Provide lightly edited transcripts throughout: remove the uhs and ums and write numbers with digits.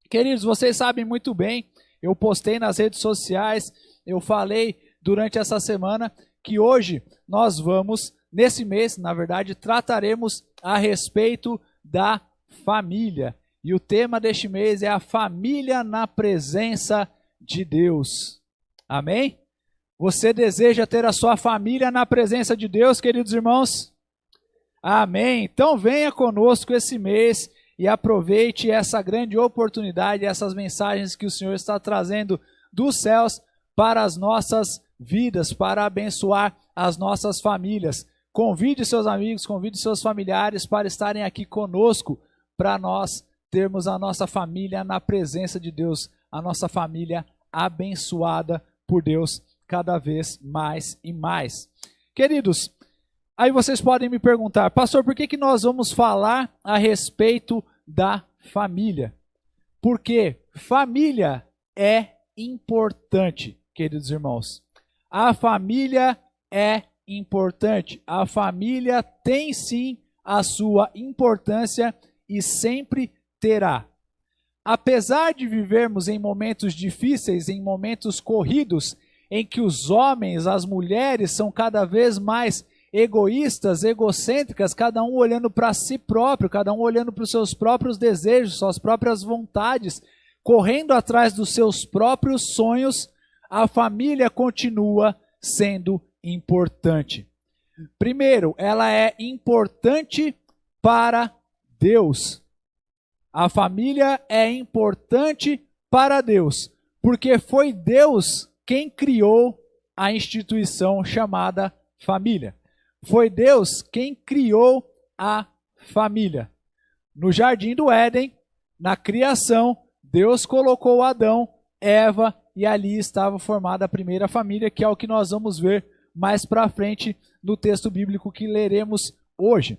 Queridos, vocês sabem muito bem, eu postei nas redes sociais, eu falei durante essa semana que hoje nós vamos, nesse mês, na verdade, trataremos a respeito da família. E o tema deste mês é a família na presença de Deus. Amém? Você deseja ter a sua família na presença de Deus, queridos irmãos? Amém. Então venha conosco esse mês e aproveite essa grande oportunidade, essas mensagens que o Senhor está trazendo dos céus para as nossas vidas, para abençoar as nossas famílias. Convide seus amigos, convide seus familiares para estarem aqui conosco, para nós termos a nossa família na presença de Deus, a nossa família abençoada por Deus cada vez mais e mais. Queridos, aí vocês podem me perguntar, pastor, por que nós vamos falar a respeito da família? Porque família é importante, queridos irmãos. A família é importante. A família tem sim a sua importância e sempre terá. Apesar de vivermos em momentos difíceis, em momentos corridos, em que os homens, as mulheres são cada vez mais egoístas, egocêntricas, cada um olhando para si próprio, cada um olhando para os seus próprios desejos, suas próprias vontades, correndo atrás dos seus próprios sonhos, a família continua sendo importante. Primeiro, ela é importante para Deus. A família é importante para Deus, porque foi Deus quem criou a instituição chamada família. Foi Deus quem criou a família. No jardim do Éden, na criação, Deus colocou Adão, Eva, e ali estava formada a primeira família, que é o que nós vamos ver mais para frente no texto bíblico que leremos hoje.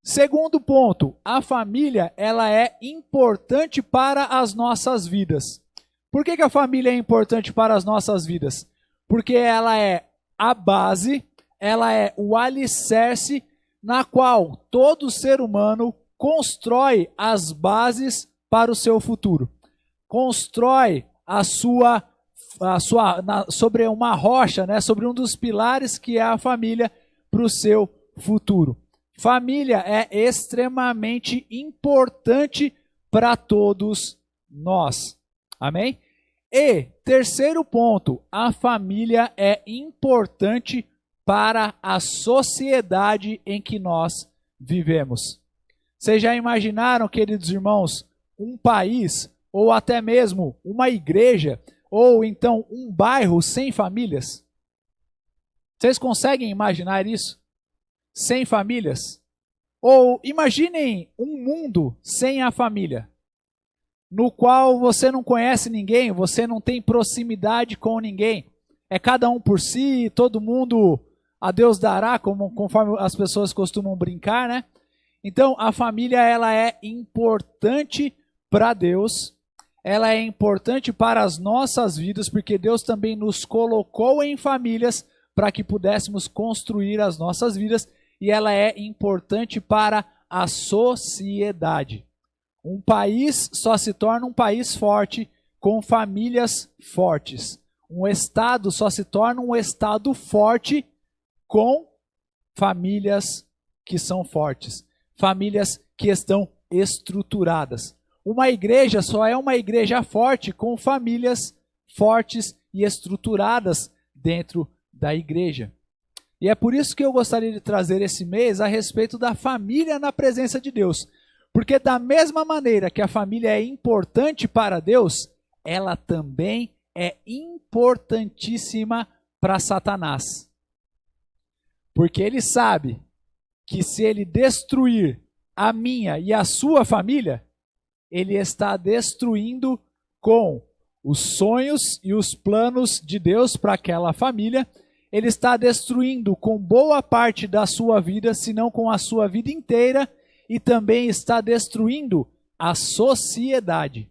Segundo ponto, a família ela é importante para as nossas vidas. Por que a família é importante para as nossas vidas? Porque ela é a base, ela é o alicerce na qual todo ser humano constrói as bases para o seu futuro. Constrói sobre uma rocha, né, sobre um dos pilares que é a família para o seu futuro. Família é extremamente importante para todos nós. Amém? E, terceiro ponto, a família é importante para a sociedade em que nós vivemos. Vocês já imaginaram, queridos irmãos, um país, ou até mesmo uma igreja, ou então um bairro sem famílias? Vocês conseguem imaginar isso? Sem famílias? Ou imaginem um mundo sem a família, no qual você não conhece ninguém, você não tem proximidade com ninguém. É cada um por si, todo mundo a Deus dará, conforme as pessoas costumam brincar, né? Então, a família ela é importante para Deus, ela é importante para as nossas vidas, porque Deus também nos colocou em famílias para que pudéssemos construir as nossas vidas, e ela é importante para a sociedade. Um país só se torna um país forte com famílias fortes. Um estado só se torna um estado forte com famílias que são fortes. Famílias que estão estruturadas. Uma igreja só é uma igreja forte com famílias fortes e estruturadas dentro da igreja. E é por isso que eu gostaria de trazer esse mês a respeito da família na presença de Deus. Porque da mesma maneira que a família é importante para Deus, ela também é importantíssima para Satanás. Porque ele sabe que se ele destruir a minha e a sua família, ele está destruindo com os sonhos e os planos de Deus para aquela família. Ele está destruindo com boa parte da sua vida, se não com a sua vida inteira, e também está destruindo a sociedade.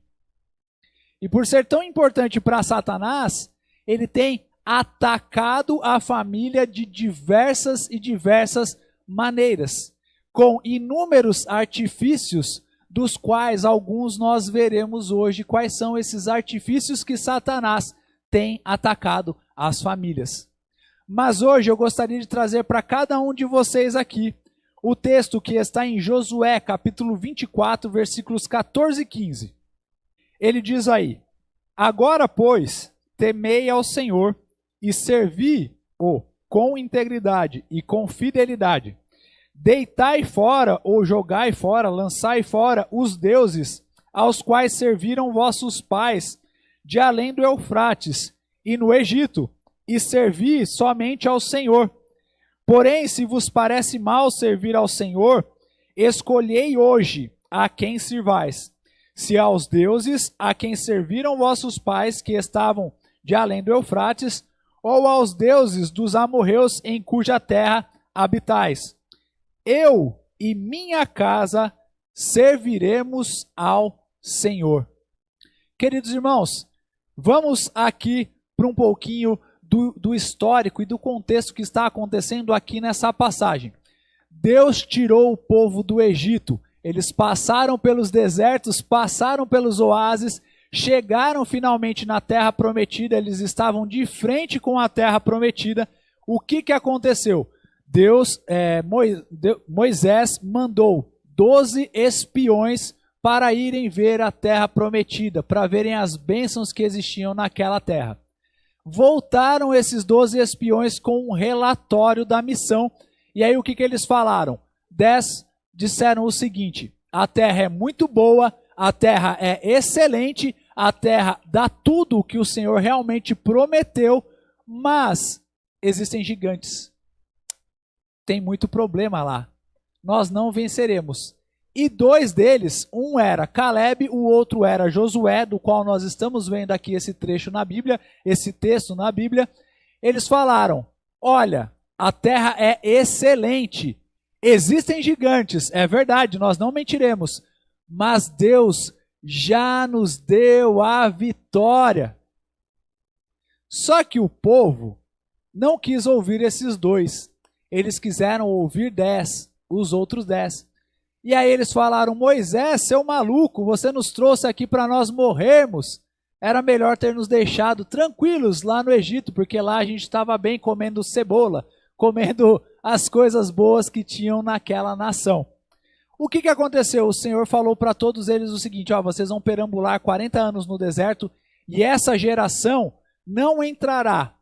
E por ser tão importante para Satanás, ele tem atacado a família de diversas maneiras, com inúmeros artifícios, dos quais alguns nós veremos hoje quais são esses artifícios que Satanás tem atacado as famílias. Mas hoje eu gostaria de trazer para cada um de vocês aqui o texto que está em Josué, capítulo 24, versículos 14 e 15. Ele diz aí: agora, pois, temei ao Senhor e servi-o com integridade e com fidelidade. Deitai fora, ou jogai fora, lançai fora os deuses aos quais serviram vossos pais de além do Eufrates e no Egito, e servi somente ao Senhor. Porém, se vos parece mal servir ao Senhor, escolhei hoje a quem sirvais, se aos deuses a quem serviram vossos pais que estavam de além do Eufrates, ou aos deuses dos amorreus em cuja terra habitais. Eu e minha casa serviremos ao Senhor. Queridos irmãos, vamos aqui para um pouquinho do histórico e do contexto que está acontecendo aqui nessa passagem. Deus tirou o povo do Egito. Eles passaram pelos desertos, passaram pelos oásis, chegaram finalmente na terra prometida. Eles estavam de frente com a terra prometida. O que aconteceu? Moisés mandou 12 espiões para irem ver a terra prometida, para verem as bênçãos que existiam naquela terra. Voltaram esses 12 espiões com um relatório da missão. E aí o que eles falaram? 10 disseram o seguinte: a terra é muito boa, a terra é excelente, a terra dá tudo o que o Senhor realmente prometeu, mas existem gigantes. Tem muito problema lá. Nós não venceremos. E 2 deles, um era Caleb, o outro era Josué, do qual nós estamos vendo aqui esse trecho na Bíblia, esse texto na Bíblia. Eles falaram: olha, a terra é excelente, existem gigantes, é verdade, nós não mentiremos, mas Deus já nos deu a vitória. Só que o povo não quis ouvir esses 2, eles quiseram ouvir 10, os outros 10. E aí eles falaram: Moisés, seu maluco, você nos trouxe aqui para nós morrermos. Era melhor ter nos deixado tranquilos lá no Egito, porque lá a gente estava bem comendo cebola, comendo as coisas boas que tinham naquela nação. O que aconteceu? O Senhor falou para todos eles o seguinte: vocês vão perambular 40 anos no deserto e essa geração não entrará.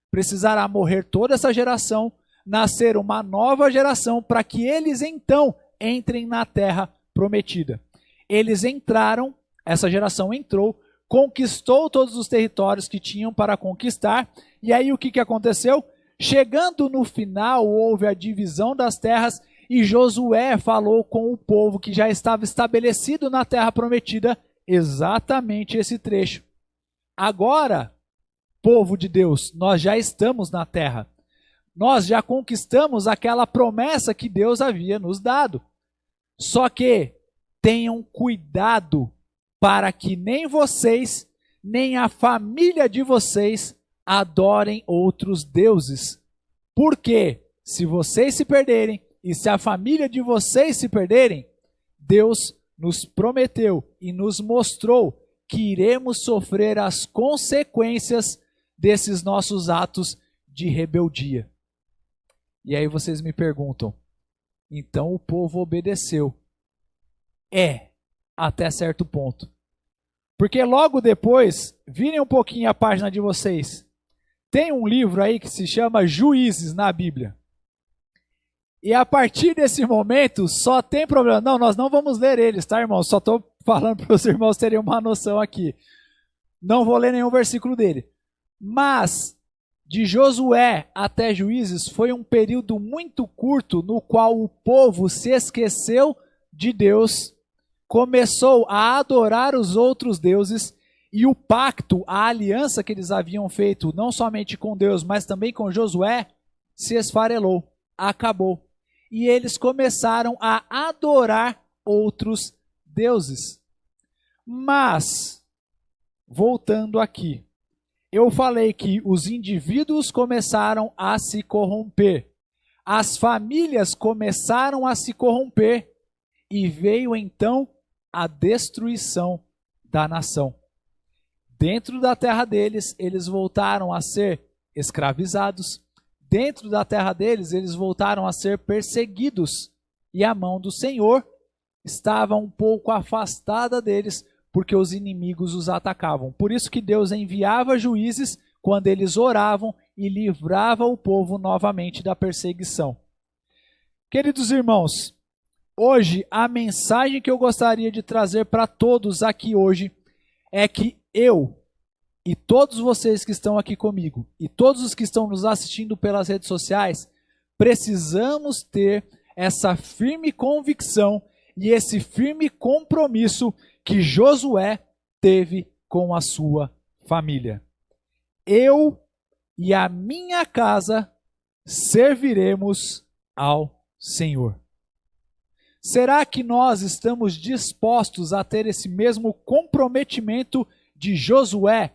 Precisará morrer toda essa geração, nascer uma nova geração, para que eles então entrem na terra prometida. Eles entraram, essa geração entrou, conquistou todos os territórios que tinham para conquistar. E aí o que aconteceu? Chegando no final, houve a divisão das terras e Josué falou com o povo que já estava estabelecido na terra prometida exatamente esse trecho. Agora, povo de Deus, nós já estamos na terra. Nós já conquistamos aquela promessa que Deus havia nos dado. Só que tenham cuidado para que nem vocês, nem a família de vocês adorem outros deuses. Porque se vocês se perderem e se a família de vocês se perderem, Deus nos prometeu e nos mostrou que iremos sofrer as consequências desses nossos atos de rebeldia. E aí vocês me perguntam: então o povo obedeceu? Até certo ponto. Porque logo depois, virem um pouquinho a página de vocês, tem um livro aí que se chama Juízes na Bíblia. E a partir desse momento só tem problema. Não, nós não vamos ler eles, tá, irmãos? Só estou falando para os irmãos terem uma noção aqui. Não vou ler nenhum versículo dele. Mas de Josué até Juízes foi um período muito curto no qual o povo se esqueceu de Deus, começou a adorar os outros deuses e o pacto, a aliança que eles haviam feito, não somente com Deus, mas também com Josué, se esfarelou, acabou. E eles começaram a adorar outros deuses. Mas, voltando aqui, eu falei que os indivíduos começaram a se corromper, as famílias começaram a se corromper, e veio então a destruição da nação. Dentro da terra deles, eles voltaram a ser escravizados. Dentro da terra deles, eles voltaram a ser perseguidos. E a mão do Senhor estava um pouco afastada deles, porque os inimigos os atacavam. Por isso que Deus enviava juízes quando eles oravam e livrava o povo novamente da perseguição. Queridos irmãos, hoje a mensagem que eu gostaria de trazer para todos aqui hoje é que eu e todos vocês que estão aqui comigo e todos os que estão nos assistindo pelas redes sociais, precisamos ter essa firme convicção e esse firme compromisso que Josué teve com a sua família. Eu e a minha casa serviremos ao Senhor. Será que nós estamos dispostos a ter esse mesmo comprometimento de Josué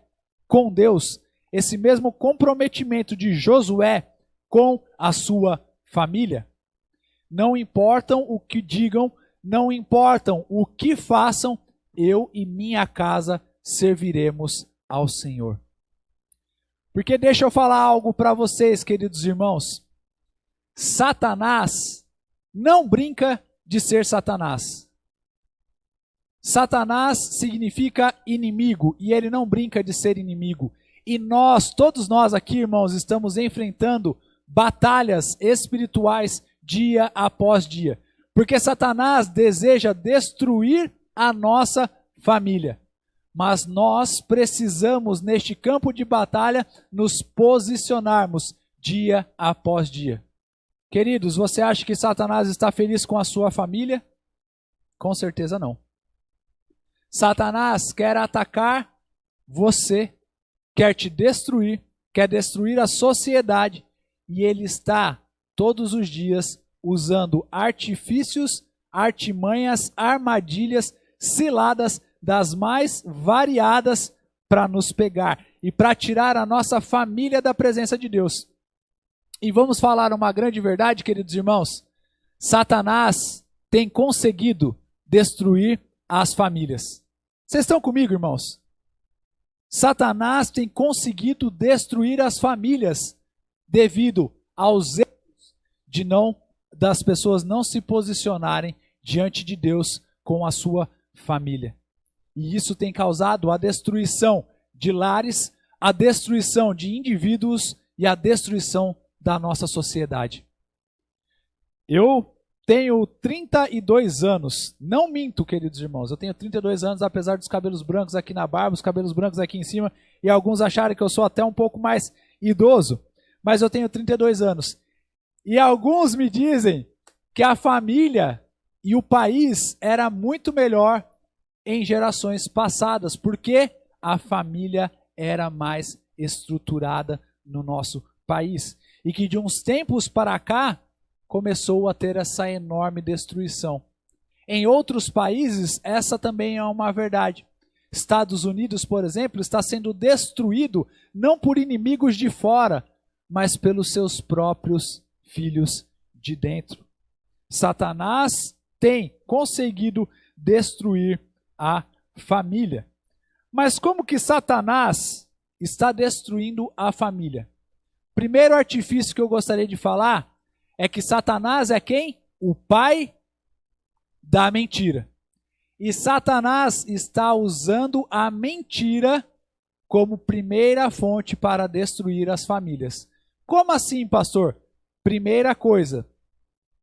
com Deus? Esse mesmo comprometimento de Josué com a sua família? Não importam o que digam, não importam o que façam, eu e minha casa serviremos ao Senhor. Porque deixa eu falar algo para vocês, queridos irmãos. Satanás não brinca de ser Satanás. Satanás significa inimigo e ele não brinca de ser inimigo. E nós, todos nós aqui, irmãos, estamos enfrentando batalhas espirituais dia após dia. Porque Satanás deseja destruir a nossa família. Mas nós precisamos, neste campo de batalha, nos posicionarmos dia após dia. Queridos, você acha que Satanás está feliz com a sua família? Com certeza não. Satanás quer atacar você, quer te destruir, quer destruir a sociedade, e ele está todos os dias usando artifícios, artimanhas, armadilhas, ciladas das mais variadas para nos pegar e para tirar a nossa família da presença de Deus. E vamos falar uma grande verdade, queridos irmãos. Satanás tem conseguido destruir as famílias. Vocês estão comigo, irmãos? Satanás tem conseguido destruir as famílias devido aos erros das pessoas não se posicionarem diante de Deus com a sua família. E isso tem causado a destruição de lares, a destruição de indivíduos e a destruição da nossa sociedade. Eu tenho 32 anos. Não minto, queridos irmãos. Eu tenho 32 anos, apesar dos cabelos brancos aqui na barba, os cabelos brancos aqui em cima, e alguns acharem que eu sou até um pouco mais idoso. Mas eu tenho 32 anos. E alguns me dizem que a família e o país era muito melhor em gerações passadas, porque a família era mais estruturada no nosso país. E que de uns tempos para cá, começou a ter essa enorme destruição. Em outros países, essa também é uma verdade. Estados Unidos, por exemplo, está sendo destruído não por inimigos de fora, mas pelos seus próprios filhos de dentro. Satanás tem conseguido destruir a família. Mas como que Satanás está destruindo a família? Primeiro artifício que eu gostaria de falar é que Satanás é quem? O pai da mentira. E Satanás está usando a mentira como primeira fonte para destruir as famílias. Como assim, pastor? Primeira coisa,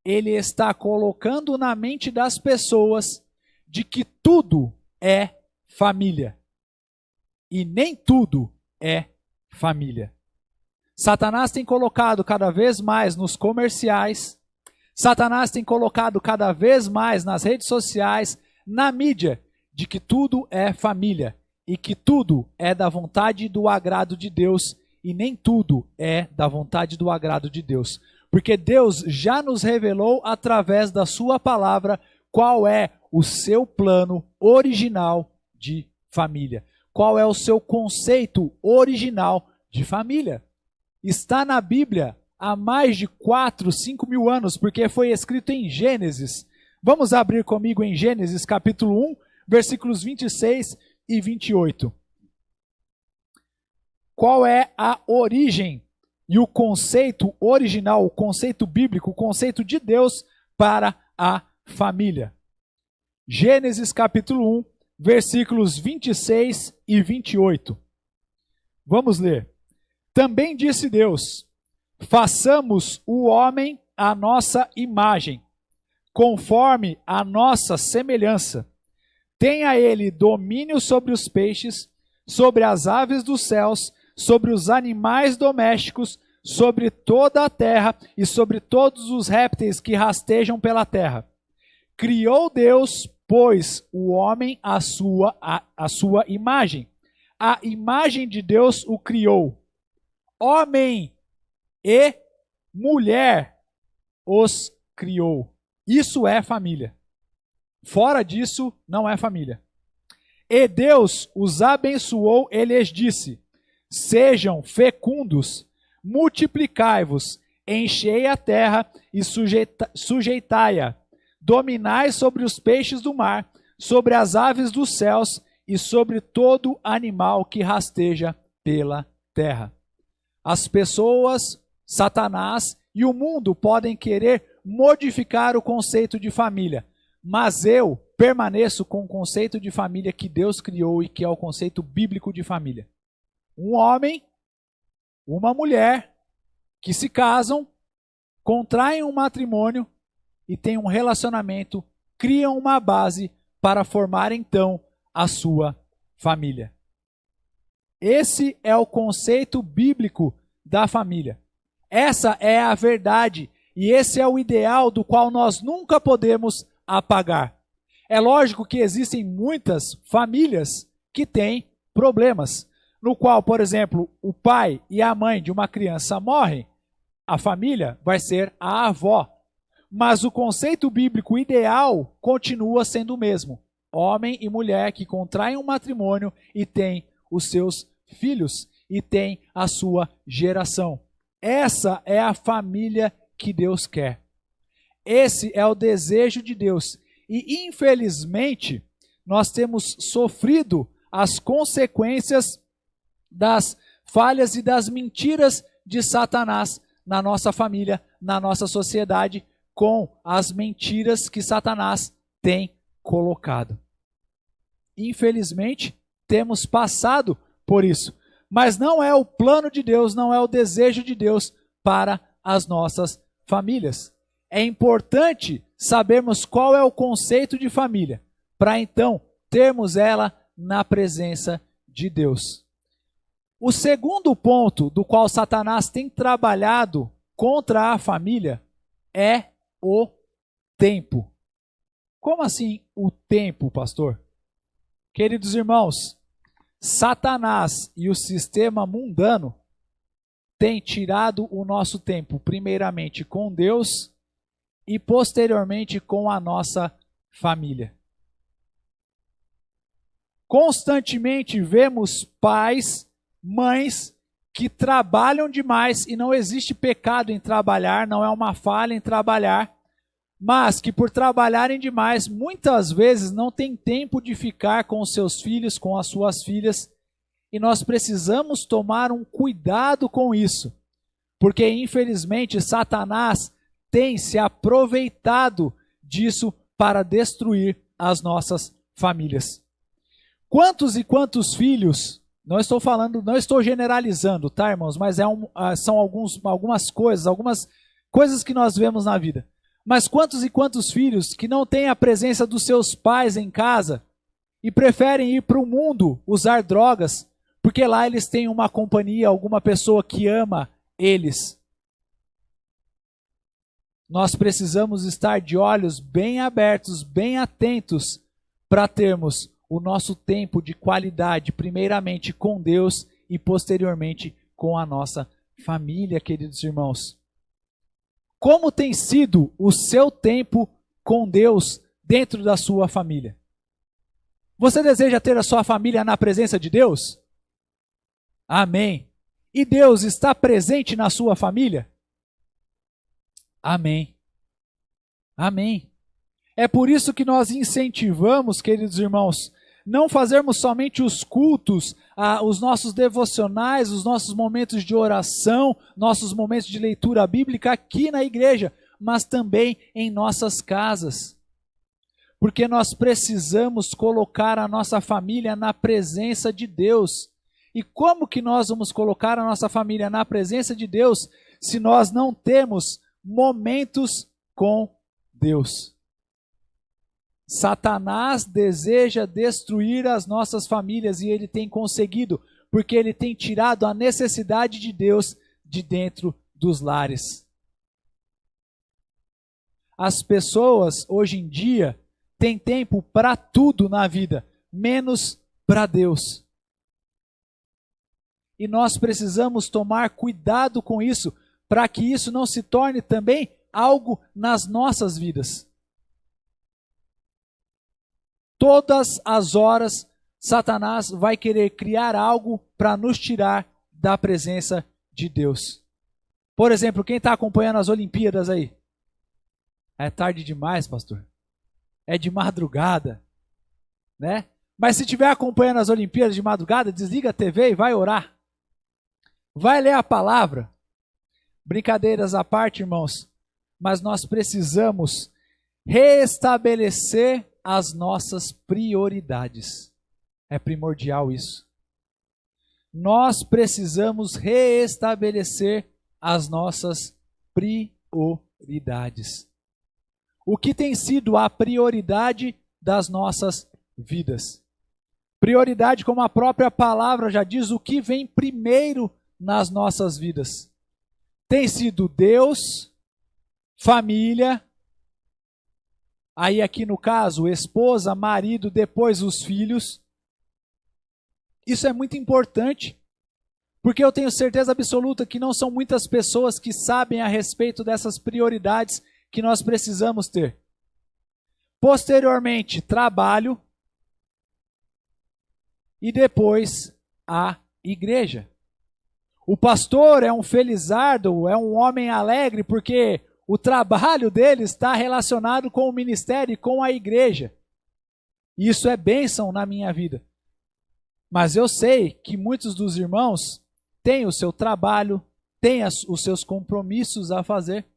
ele está colocando na mente das pessoas de que tudo é família. E nem tudo é família. Satanás tem colocado cada vez mais nos comerciais, Satanás tem colocado cada vez mais nas redes sociais, na mídia, de que tudo é família e que tudo é da vontade e do agrado de Deus e nem tudo é da vontade e do agrado de Deus. Porque Deus já nos revelou através da sua palavra qual é o seu plano original de família. Qual é o seu conceito original de família. Está na Bíblia há mais de 4, 5 mil anos, porque foi escrito em Gênesis. Vamos abrir comigo em Gênesis capítulo 1, versículos 26 e 28. Qual é a origem e o conceito original, o conceito bíblico, o conceito de Deus para a família? Gênesis capítulo 1, versículos 26 e 28. Vamos ler. Também disse Deus: façamos o homem à nossa imagem, conforme a nossa semelhança. Tenha ele domínio sobre os peixes, sobre as aves dos céus, sobre os animais domésticos, sobre toda a terra e sobre todos os répteis que rastejam pela terra. Criou Deus, pois, o homem à sua imagem. A imagem de Deus o criou. Homem e mulher os criou. Isso é família. Fora disso, não é família. E Deus os abençoou e lhes disse: sejam fecundos, multiplicai-vos, enchei a terra e sujeitai-a, dominai sobre os peixes do mar, sobre as aves dos céus e sobre todo animal que rasteja pela terra. As pessoas, Satanás e o mundo podem querer modificar o conceito de família, mas eu permaneço com o conceito de família que Deus criou e que é o conceito bíblico de família. Um homem, uma mulher que se casam, contraem um matrimônio e têm um relacionamento, criam uma base para formar então a sua família. Esse é o conceito bíblico da família. Essa é a verdade e esse é o ideal do qual nós nunca podemos apagar. É lógico que existem muitas famílias que têm problemas, no qual, por exemplo, o pai e a mãe de uma criança morrem, a família vai ser a avó. Mas o conceito bíblico ideal continua sendo o mesmo. Homem e mulher que contraem um matrimônio e têm os seus filhos e têm a sua geração. Essa é a família que Deus quer. Esse é o desejo de Deus. E, infelizmente, nós temos sofrido as consequências das falhas e das mentiras de Satanás na nossa família, na nossa sociedade, com as mentiras que Satanás tem colocado. Infelizmente, temos passado por isso. Mas não é o plano de Deus, não é o desejo de Deus para as nossas famílias. É importante sabermos qual é o conceito de família, para então termos ela na presença de Deus. O segundo ponto do qual Satanás tem trabalhado contra a família é o tempo. Como assim o tempo, pastor? Queridos irmãos, Satanás e o sistema mundano têm tirado o nosso tempo, primeiramente com Deus e posteriormente com a nossa família. Constantemente vemos pais, mães que trabalham demais e não existe pecado em trabalhar, não é uma falha em trabalhar, mas que por trabalharem demais, muitas vezes não tem tempo de ficar com os seus filhos, com as suas filhas, e nós precisamos tomar um cuidado com isso, porque infelizmente Satanás tem se aproveitado disso para destruir as nossas famílias. Quantos e quantos filhos, não estou generalizando, tá, irmãos, mas são algumas coisas que nós vemos na vida. Mas quantos e quantos filhos que não têm a presença dos seus pais em casa e preferem ir para o mundo usar drogas, porque lá eles têm uma companhia, alguma pessoa que ama eles. Nós precisamos estar de olhos bem abertos, bem atentos, para termos o nosso tempo de qualidade, primeiramente com Deus e posteriormente com a nossa família, queridos irmãos. Como tem sido o seu tempo com Deus dentro da sua família? Você deseja ter a sua família na presença de Deus? Amém. E Deus está presente na sua família? Amém. Amém. É por isso que nós incentivamos, queridos irmãos, não fazermos somente os cultos, os nossos devocionais, os nossos momentos de oração, nossos momentos de leitura bíblica aqui na igreja, mas também em nossas casas. Porque nós precisamos colocar a nossa família na presença de Deus. E como que nós vamos colocar a nossa família na presença de Deus se nós não temos momentos com Deus? Satanás deseja destruir as nossas famílias e ele tem conseguido, porque ele tem tirado a necessidade de Deus de dentro dos lares. As pessoas hoje em dia têm tempo para tudo na vida, menos para Deus. E nós precisamos tomar cuidado com isso, para que isso não se torne também algo nas nossas vidas. Todas as horas, Satanás vai querer criar algo para nos tirar da presença de Deus. Por exemplo, quem está acompanhando as Olimpíadas aí? É tarde demais, pastor. É de madrugada, né? Mas se estiver acompanhando as Olimpíadas de madrugada, desliga a TV e vai orar. Vai ler a palavra. Brincadeiras à parte, irmãos, mas nós precisamos restabelecer as nossas prioridades. É primordial isso. Nós precisamos reestabelecer as nossas prioridades. O que tem sido a prioridade das nossas vidas? Prioridade, como a própria palavra já diz, o que vem primeiro nas nossas vidas. Tem sido Deus, família, aí aqui no caso, esposa, marido, depois os filhos. Isso é muito importante, porque eu tenho certeza absoluta que não são muitas pessoas que sabem a respeito dessas prioridades que nós precisamos ter. Posteriormente, trabalho e depois a igreja. O pastor é um felizardo, é um homem alegre, porque o trabalho dele está relacionado com o ministério e com a igreja. Isso é bênção na minha vida. Mas eu sei que muitos dos irmãos têm o seu trabalho, têm os seus compromissos a fazer,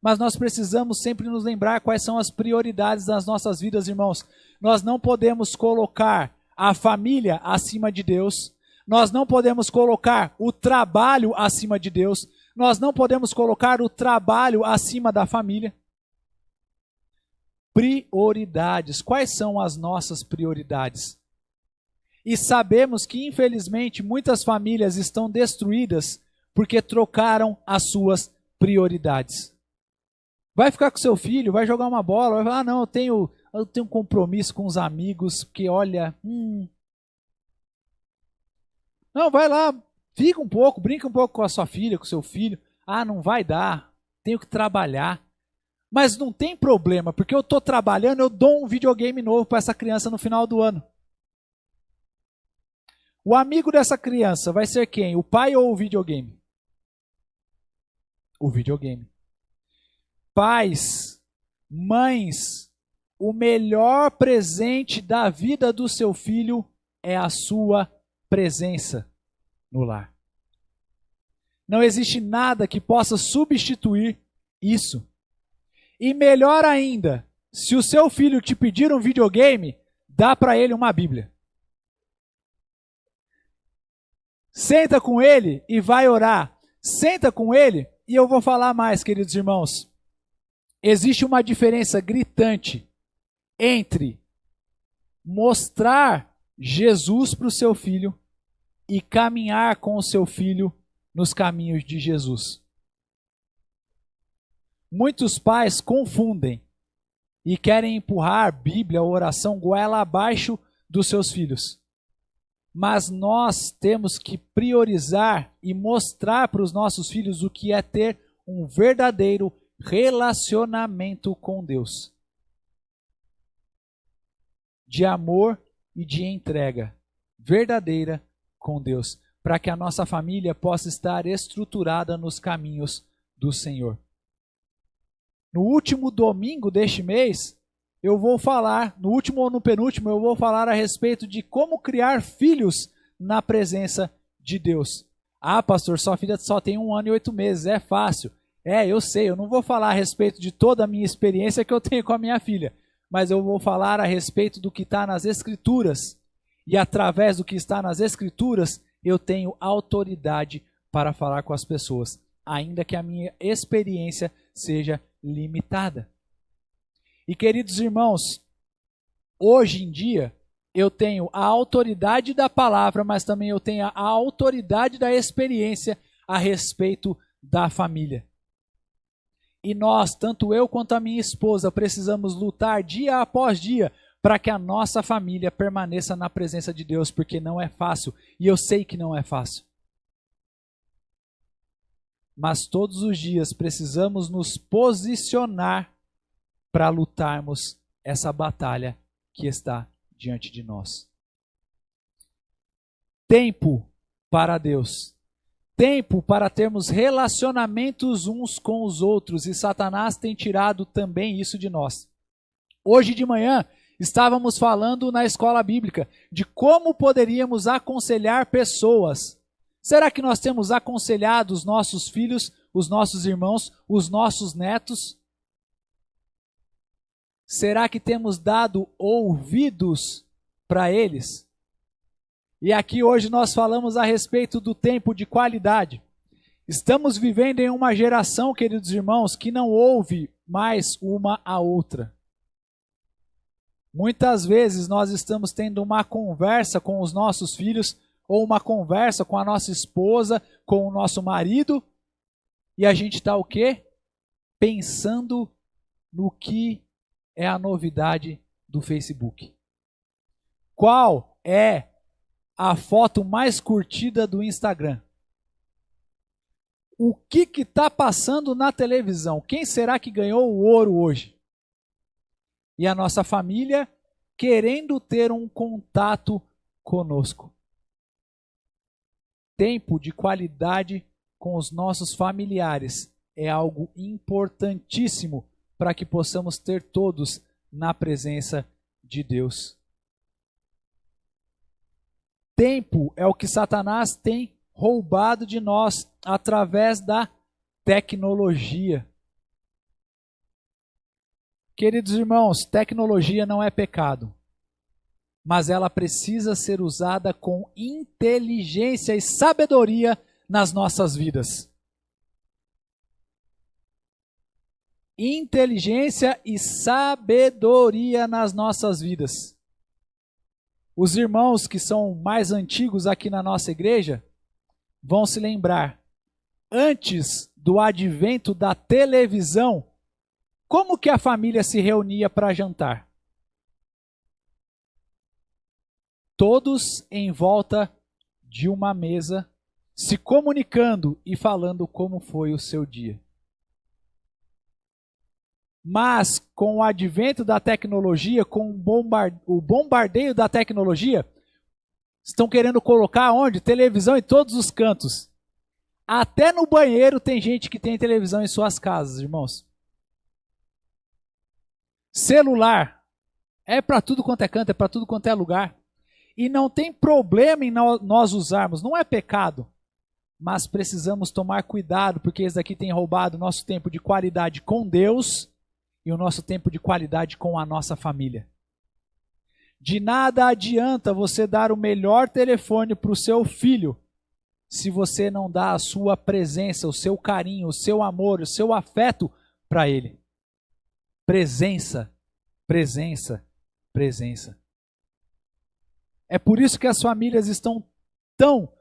mas nós precisamos sempre nos lembrar quais são as prioridades das nossas vidas, irmãos. Nós não podemos colocar a família acima de Deus, nós não podemos colocar o trabalho acima de Deus, nós não podemos colocar o trabalho acima da família. Prioridades. Quais são as nossas prioridades? E sabemos que, infelizmente, muitas famílias estão destruídas porque trocaram as suas prioridades. Vai ficar com seu filho, vai jogar uma bola, vai falar, não, eu tenho um compromisso com os amigos, que olha, Não, vai lá, fica um pouco, brinca um pouco com a sua filha, com o seu filho. Ah, não vai dar, tenho que trabalhar. Mas não tem problema, porque eu estou trabalhando, eu dou um videogame novo para essa criança no final do ano. O amigo dessa criança vai ser quem? O pai ou o videogame? O videogame. Pais, mães, o melhor presente da vida do seu filho é a sua presença no lar. Não existe nada que possa substituir isso. E melhor ainda, se o seu filho te pedir um videogame, dá para ele uma Bíblia. Senta com ele e vai orar. Senta com ele e eu vou falar mais, queridos irmãos. Existe uma diferença gritante entre mostrar Jesus para o seu filho e caminhar com o seu filho nos caminhos de Jesus. Muitos pais confundem e querem empurrar Bíblia ou oração goela abaixo dos seus filhos. Mas nós temos que priorizar e mostrar para os nossos filhos o que é ter um verdadeiro relacionamento com Deus. De amor e de entrega verdadeira com Deus, para que a nossa família possa estar estruturada nos caminhos do Senhor. No último domingo deste mês, eu vou falar, no último ou no penúltimo, eu vou falar a respeito de como criar filhos na presença de Deus. Ah, pastor, sua filha só tem 1 ano e 8 meses, é fácil. É, eu sei, eu não vou falar a respeito de toda a minha experiência que eu tenho com a minha filha, mas eu vou falar a respeito do que está nas Escrituras. E através do que está nas Escrituras, eu tenho autoridade para falar com as pessoas, ainda que a minha experiência seja limitada. E queridos irmãos, hoje em dia, eu tenho a autoridade da palavra, mas também eu tenho a autoridade da experiência a respeito da família. E nós, tanto eu quanto a minha esposa, precisamos lutar dia após dia para que a nossa família permaneça na presença de Deus, porque não é fácil, e eu sei que não é fácil. Mas todos os dias precisamos nos posicionar para lutarmos essa batalha que está diante de nós. Tempo para Deus. Tempo para termos relacionamentos uns com os outros, e Satanás tem tirado também isso de nós. Hoje de manhã estávamos falando na escola bíblica de como poderíamos aconselhar pessoas. Será que nós temos aconselhado os nossos filhos, os nossos irmãos, os nossos netos? Será que temos dado ouvidos para eles? E aqui hoje nós falamos a respeito do tempo de qualidade. Estamos vivendo em uma geração, queridos irmãos, que não ouve mais uma a outra. Muitas vezes nós estamos tendo uma conversa com os nossos filhos, ou uma conversa com a nossa esposa, com o nosso marido, e a gente está o quê? Pensando no que é a novidade do Facebook. Qual é a foto mais curtida do Instagram? O que está passando na televisão? Quem será que ganhou o ouro hoje? E a nossa família querendo ter um contato conosco. Tempo de qualidade com os nossos familiares é algo importantíssimo para que possamos ter todos na presença de Deus. Tempo é o que Satanás tem roubado de nós através da tecnologia. Queridos irmãos, tecnologia não é pecado, mas ela precisa ser usada com inteligência e sabedoria nas nossas vidas. Inteligência e sabedoria nas nossas vidas. Os irmãos que são mais antigos aqui na nossa igreja vão se lembrar, antes do advento da televisão, como que a família se reunia para jantar? Todos em volta de uma mesa, se comunicando e falando como foi o seu dia. Mas com o advento da tecnologia, com o bombardeio da tecnologia, estão querendo colocar onde? Televisão em todos os cantos. Até no banheiro tem gente que tem televisão em suas casas, irmãos. Celular é para tudo quanto é canto, é para tudo quanto é lugar. E não tem problema em nós usarmos, não é pecado. Mas precisamos tomar cuidado, porque esse daqui tem roubado o nosso tempo de qualidade com Deus e o nosso tempo de qualidade com a nossa família. De nada adianta você dar o melhor telefone para o seu filho se você não dá a sua presença, o seu carinho, o seu amor, o seu afeto para ele. Presença, presença, presença. É por isso que as famílias estão tão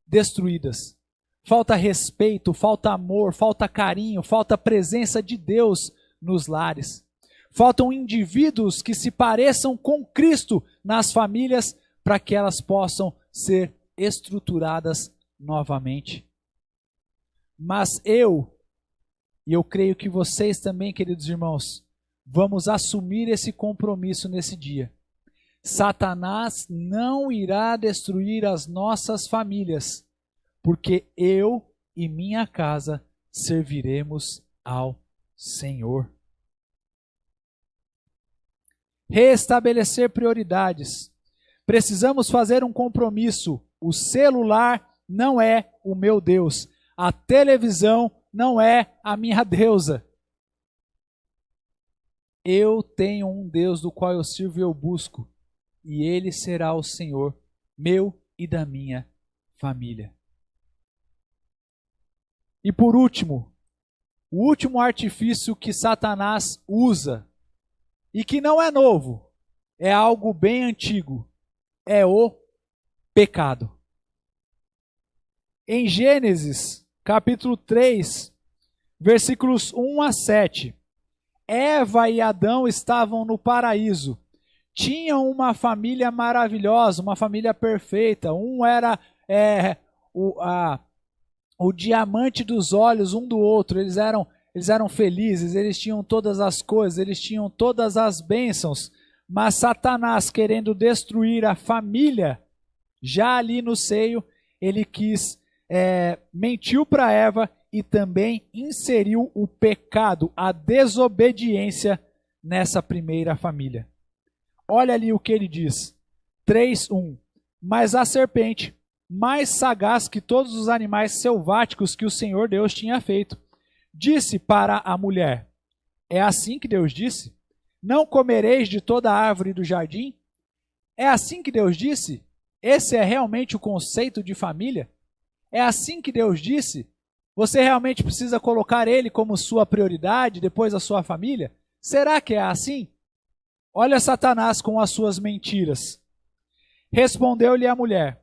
destruídas. Falta respeito, falta amor, falta carinho, falta presença de Deus nos lares. Faltam indivíduos que se pareçam com Cristo nas famílias para que elas possam ser estruturadas novamente. Mas eu creio que vocês também, queridos irmãos, vamos assumir esse compromisso nesse dia. Satanás não irá destruir as nossas famílias, porque eu e minha casa serviremos ao Senhor. reestabelecer prioridades. Precisamos fazer um compromisso. O celular não é o meu Deus. A televisão não é a minha deusa. Eu tenho um Deus do qual eu sirvo e eu busco, e Ele será o Senhor meu e da minha família. E por último, o último artifício que Satanás usa, e que não é novo, é algo bem antigo, é o pecado. Em Gênesis, capítulo 3, versículos 1 a 7, Eva e Adão estavam no paraíso. Tinham uma família maravilhosa, uma família perfeita. Um era o diamante dos olhos um do outro. Eles eram felizes, eles tinham todas as coisas, eles tinham todas as bênçãos. Mas Satanás, querendo destruir a família, já ali no seio, ele mentiu para Eva e também inseriu o pecado, a desobediência nessa primeira família. Olha ali o que ele diz, 3:1. Mas a serpente, mais sagaz que todos os animais selváticos que o Senhor Deus tinha feito, disse para a mulher: é assim que Deus disse? Não comereis de toda a árvore do jardim? É assim que Deus disse? Esse é realmente o conceito de família? É assim que Deus disse? Você realmente precisa colocar ele como sua prioridade, depois a sua família? Será que é assim? Olha Satanás com as suas mentiras. Respondeu-lhe a mulher: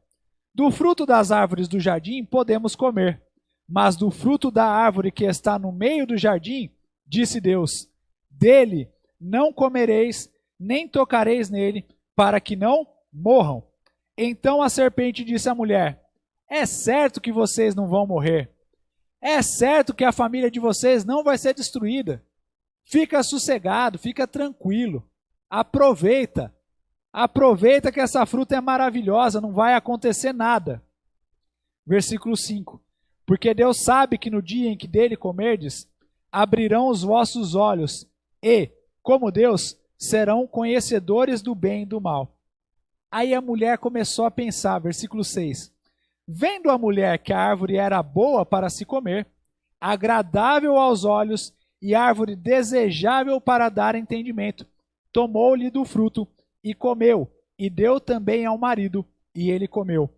do fruto das árvores do jardim podemos comer, mas do fruto da árvore que está no meio do jardim, disse Deus, dele não comereis, nem tocareis nele, para que não morram. Então a serpente disse à mulher: é certo que vocês não vão morrer. É certo que a família de vocês não vai ser destruída. Fica sossegado, fica tranquilo. Aproveita. Aproveita que essa fruta é maravilhosa, não vai acontecer nada. Versículo 5. Porque Deus sabe que no dia em que dele comerdes, abrirão os vossos olhos e, como Deus, serão conhecedores do bem e do mal. Aí a mulher começou a pensar, versículo 6. Vendo a mulher que a árvore era boa para se comer, agradável aos olhos e árvore desejável para dar entendimento, tomou-lhe do fruto e comeu, e deu também ao marido, e ele comeu.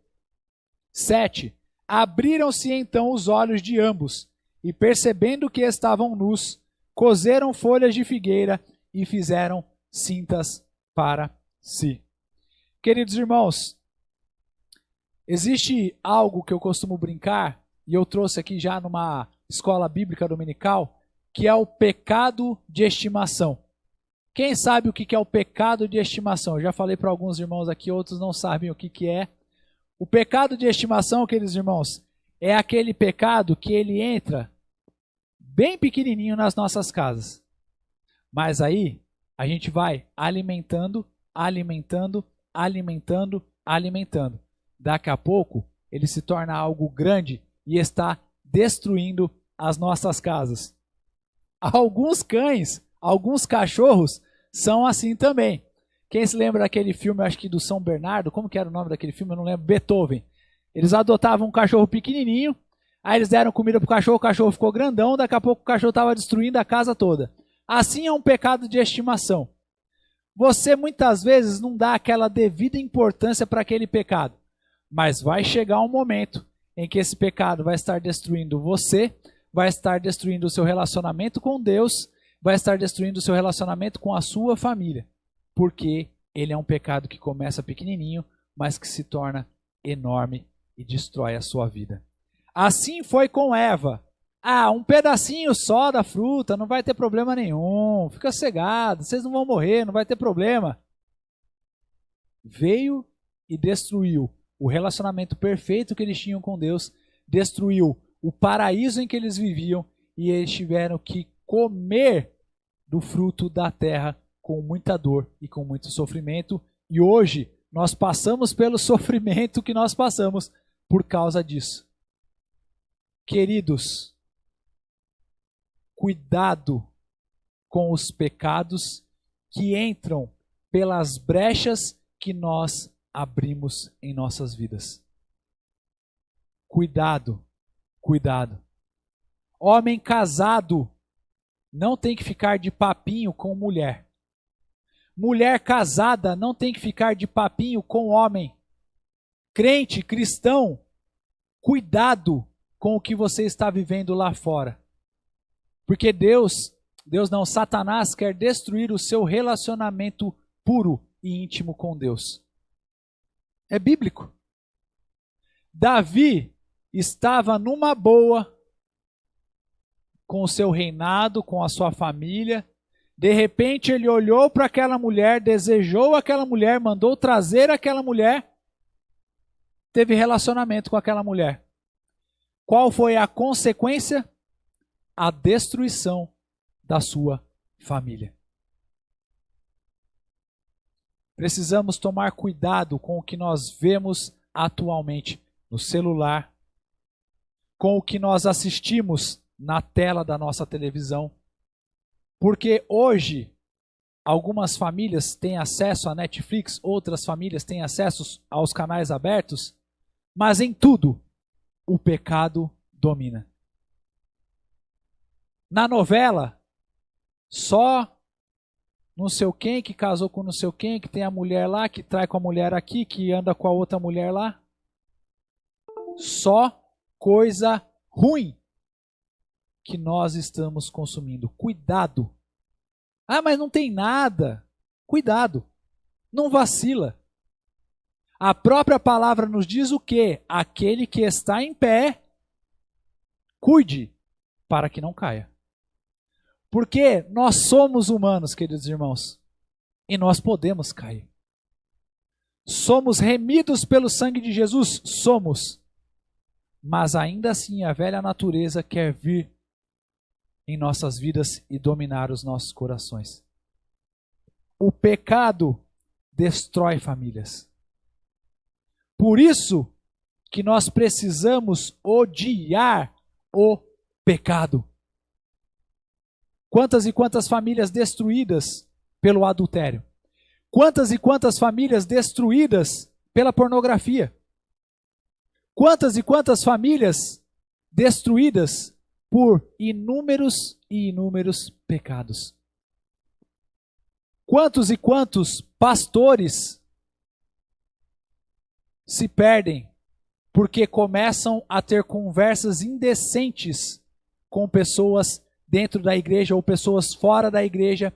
7. Abriram-se então os olhos de ambos, e percebendo que estavam nus, coseram folhas de figueira e fizeram cintas para si. Queridos irmãos, existe algo que eu costumo brincar, e eu trouxe aqui já numa escola bíblica dominical, que é o pecado de estimação. Quem sabe o que é o pecado de estimação? Eu já falei para alguns irmãos aqui, outros não sabem o que é. O pecado de estimação, queridos irmãos, é aquele pecado que ele entra bem pequenininho nas nossas casas. Mas aí a gente vai alimentando, alimentando, alimentando, alimentando. Daqui a pouco ele se torna algo grande e está destruindo as nossas casas. Alguns cães, alguns cachorros são assim também. Quem se lembra daquele filme, acho que do São Bernardo, como que era o nome daquele filme? Eu não lembro, Beethoven. Eles adotavam um cachorro pequenininho, aí eles deram comida pro cachorro, o cachorro ficou grandão, daqui a pouco o cachorro estava destruindo a casa toda. Assim é um pecado de estimação. Você muitas vezes não dá aquela devida importância para aquele pecado, mas vai chegar um momento em que esse pecado vai estar destruindo você, vai estar destruindo o seu relacionamento com Deus, vai estar destruindo o seu relacionamento com a sua família, porque ele é um pecado que começa pequenininho, mas que se torna enorme e destrói a sua vida. Assim foi com Eva. Um pedacinho só da fruta, não vai ter problema nenhum, fica cegado, vocês não vão morrer, não vai ter problema. Veio e destruiu o relacionamento perfeito que eles tinham com Deus, destruiu o paraíso em que eles viviam, e eles tiveram que comer do fruto da terra com muita dor e com muito sofrimento. E hoje nós passamos pelo sofrimento que nós passamos por causa disso. Queridos, cuidado com os pecados que entram pelas brechas que nós abrimos em nossas vidas. Cuidado, cuidado. Homem casado não tem que ficar de papinho com mulher. Mulher casada não tem que ficar de papinho com homem. Crente, cristão, cuidado com o que você está vivendo lá fora. Porque Satanás quer destruir o seu relacionamento puro e íntimo com Deus. É bíblico. Davi estava numa boa com o seu reinado, com a sua família. De repente ele olhou para aquela mulher, desejou aquela mulher, mandou trazer aquela mulher, teve relacionamento com aquela mulher. Qual foi a consequência? A destruição da sua família. Precisamos tomar cuidado com o que nós vemos atualmente no celular, com o que nós assistimos na tela da nossa televisão. Porque hoje, algumas famílias têm acesso à Netflix, outras famílias têm acesso aos canais abertos, mas em tudo, o pecado domina. Na novela, só não sei quem que casou com não sei quem, que tem a mulher lá, que trai com a mulher aqui, que anda com a outra mulher lá. Só coisa ruim que nós estamos consumindo. Cuidado. Ah, mas não tem nada. Cuidado. Não vacila. A própria palavra nos diz o quê? Aquele que está em pé, cuide para que não caia. Porque nós somos humanos, queridos irmãos, e nós podemos cair. Somos remidos pelo sangue de Jesus? Somos. Mas ainda assim a velha natureza quer vir em nossas vidas e dominar os nossos corações. O pecado destrói famílias. Por isso que nós precisamos odiar o pecado. Quantas e quantas famílias destruídas pelo adultério? Quantas e quantas famílias destruídas pela pornografia? Quantas e quantas famílias destruídas por inúmeros e inúmeros pecados? Quantos e quantos pastores se perdem porque começam a ter conversas indecentes com pessoas dentro da igreja ou pessoas fora da igreja,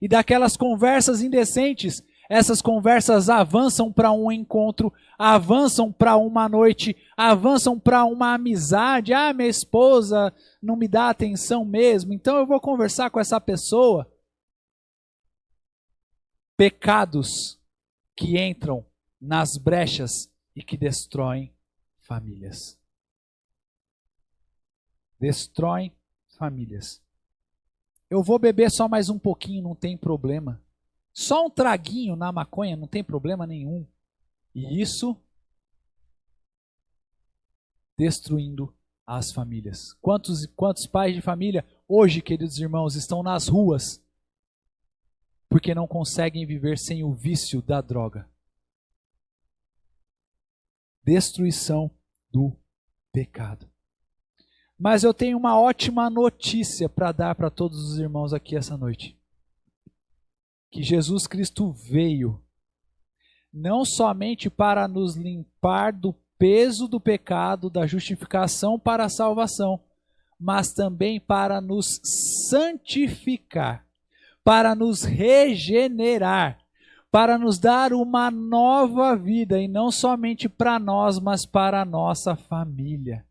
e daquelas conversas indecentes, essas conversas avançam para um encontro, avançam para uma noite, avançam para uma amizade. Ah, minha esposa não me dá atenção mesmo, então eu vou conversar com essa pessoa. Pecados que entram nas brechas e que destroem famílias. Destroem famílias. Eu vou beber só mais um pouquinho, não tem problema. Só um traguinho na maconha, não tem problema nenhum. E isso destruindo as famílias. Quantos pais de família hoje, queridos irmãos, estão nas ruas porque não conseguem viver sem o vício da droga? Destruição do pecado. Mas eu tenho uma ótima notícia para dar para todos os irmãos aqui essa noite. Que Jesus Cristo veio não somente para nos limpar do peso do pecado, da justificação para a salvação, mas também para nos santificar, para nos regenerar, para nos dar uma nova vida, e não somente para nós, mas para a nossa família.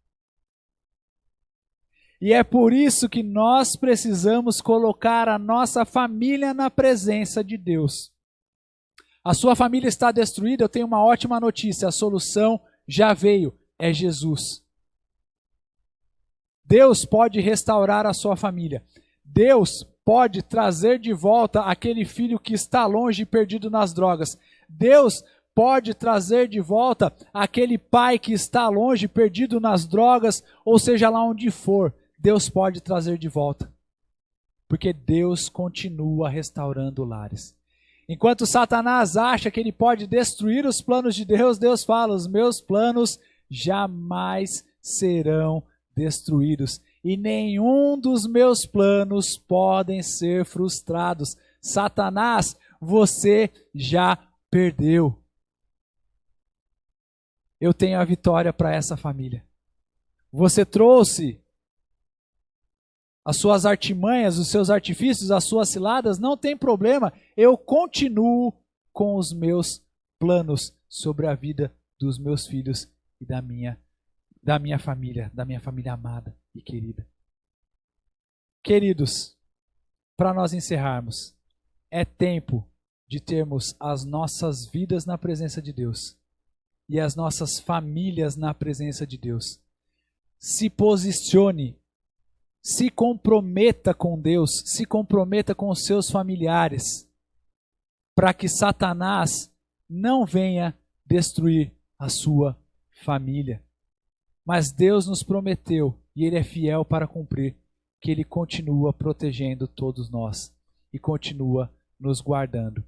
E é por isso que nós precisamos colocar a nossa família na presença de Deus. A sua família está destruída, eu tenho uma ótima notícia, a solução já veio, é Jesus. Deus pode restaurar a sua família. Deus pode trazer de volta aquele filho que está longe e perdido nas drogas. Deus pode trazer de volta aquele pai que está longe, perdido nas drogas, ou seja lá onde for. Deus pode trazer de volta, porque Deus continua restaurando lares. Enquanto Satanás acha que ele pode destruir os planos de Deus, Deus fala: os meus planos jamais serão destruídos. E nenhum dos meus planos podem ser frustrados. Satanás, você já perdeu. Eu tenho a vitória para essa família. Você trouxe as suas artimanhas, os seus artifícios, as suas ciladas, não tem problema. Eu continuo com os meus planos sobre a vida dos meus filhos e da minha família amada e querida. Queridos, para nós encerrarmos, é tempo de termos as nossas vidas na presença de Deus e as nossas famílias na presença de Deus. Se posicione, se comprometa com Deus, se comprometa com os seus familiares, para que Satanás não venha destruir a sua família. Mas Deus nos prometeu, e Ele é fiel para cumprir, que Ele continua protegendo todos nós e continua nos guardando.